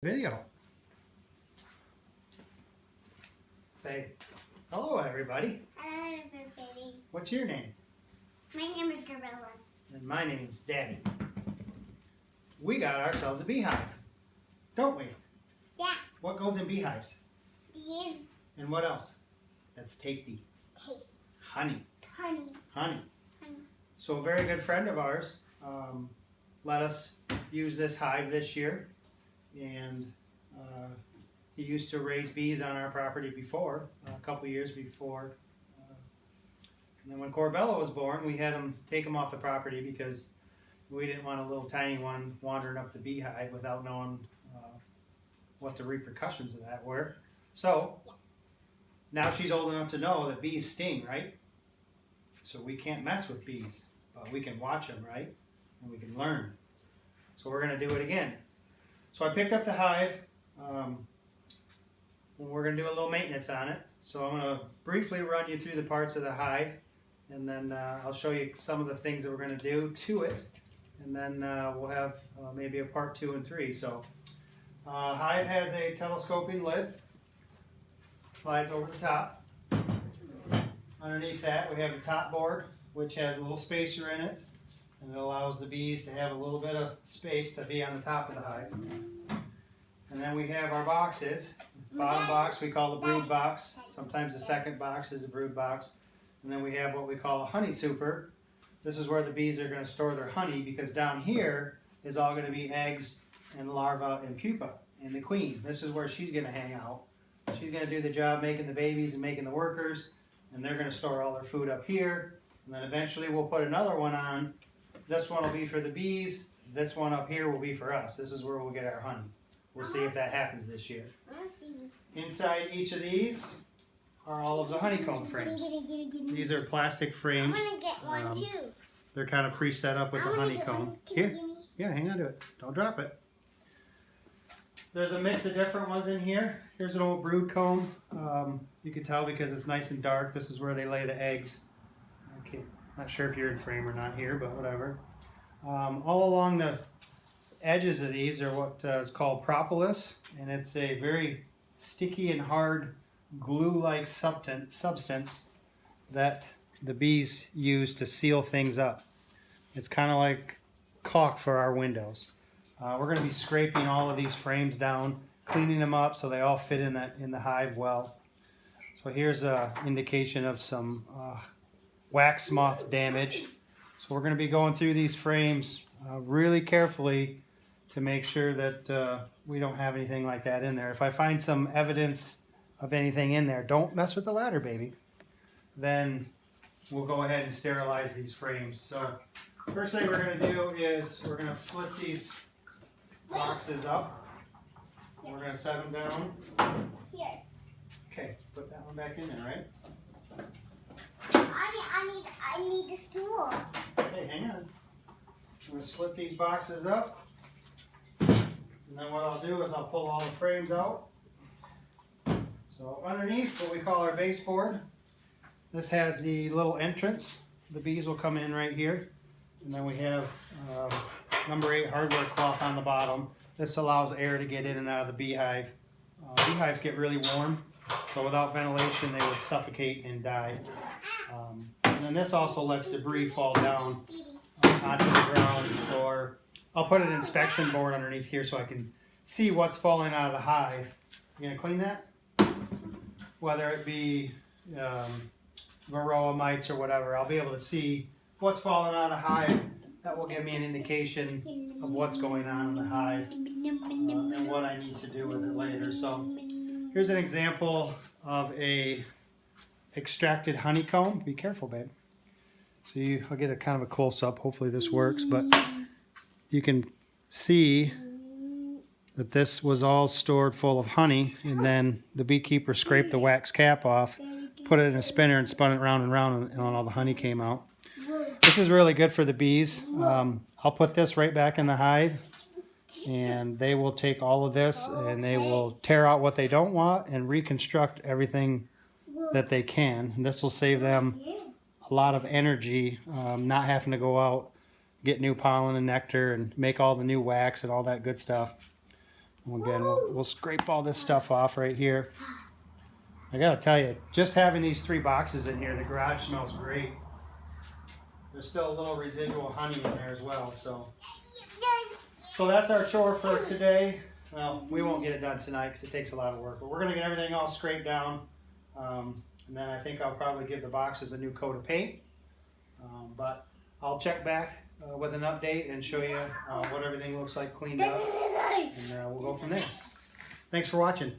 Video. Say hello, everybody. Hello, everybody. What's your name? My name is Gorilla. And my name's Daddy. We got ourselves a beehive, don't we? Yeah. What goes in beehives? Bees. And what else? That's tasty. Taste. Honey. Honey. Honey. Honey. So a very good friend of ours let us use this hive this year. And he used to raise bees on our property before, a couple years before. And then when Corbella was born, we had him take him off the property because we didn't want a little tiny one wandering up the beehive without knowing what the repercussions of that were. So now she's old enough to know that bees sting, right? So we can't mess with bees, but we can watch them, right? And we can learn. So we're going to do it again. So I picked up the hive. We're going to do a little maintenance on it. So I'm going to briefly run you through the parts of the hive, and then I'll show you some of the things that we're going to do to it, and then we'll have maybe a part 2 and 3. So hive has a telescoping lid, slides over the top. Underneath that we have the top board, which has a little spacer in it, and it allows the bees to have a little bit of space to be on the top of the hive. And then we have our boxes. Bottom box we call the brood box. Sometimes the second box is a brood box. And then we have what we call a honey super. This is where the bees are going to store their honey, because down here is all going to be eggs and larvae and pupa. And the queen, this is where she's going to hang out. She's going to do the job making the babies and making the workers. And they're going to store all their food up here. And then eventually we'll put another one on. This one will be for the bees. This one up here will be for us. This is where we'll get our honey. We'll see if that happens this year. Inside each of these are all of the honeycomb frames. These are plastic frames. I'm going to get one too. They're kind of pre-set up with the honeycomb. Here. Yeah, hang on to it. Don't drop it. There's a mix of different ones in here. Here's an old brood comb. You can tell because it's nice and dark. This is where they lay the eggs. Okay. Not sure if you're in frame or not here, but whatever. All along the edges of these are what is called propolis, and it's a very sticky and hard glue-like substance that the bees use to seal things up. It's kind of like caulk for our windows. We're going to be scraping all of these frames down, cleaning them up so they all fit in the hive well. So here's an indication of some wax moth damage. So we're going to be going through these frames really carefully to make sure that we don't have anything like that in there. If I find some evidence of anything in there, don't mess with the ladder, baby. Then we'll go ahead and sterilize these frames. So first thing we're going to do is we're going to split these boxes up. We're going to set them down. Here. Okay, put that one back in there, right? I need a stool. Okay, hang on. I'm going to split these boxes up. And then what I'll do is I'll pull all the frames out. So underneath what we call our baseboard, this has the little entrance. The bees will come in right here. And then we have number 8 hardware cloth on the bottom. This allows air to get in and out of the beehive. Beehives get really warm, so without ventilation they would suffocate and die. And then this also lets debris fall down onto the ground, or I'll put an inspection board underneath here so I can see what's falling out of the hive. You gonna clean that? Whether it be varroa mites or whatever, I'll be able to see what's falling out of the hive. That will give me an indication of what's going on in the hive and what I need to do with it later. So here's an example of a extracted honeycomb. Be careful, babe. So I'll get a kind of a close-up. Hopefully this works, but you can see that this was all stored full of honey, and then the beekeeper scraped the wax cap off, put it in a spinner, and spun it round and round, and all the honey came out. This is really good for the bees. I'll put this right back in the hive, and they will take all of this and they will tear out what they don't want and reconstruct everything that they can. And this will save them a lot of energy, not having to go out, get new pollen and nectar, and make all the new wax and all that good stuff. Again, we'll scrape all this stuff off right here. I gotta tell you, just having these 3 boxes in here, the garage smells great. There's still a little residual honey in there as well, so that's our chore for today. Well, we won't get it done tonight because it takes a lot of work, but we're gonna get everything all scraped down, and then I think I'll probably give the boxes a new coat of paint. But I'll check back with an update and show you what everything looks like cleaned up, and we'll go from there. Thanks for watching.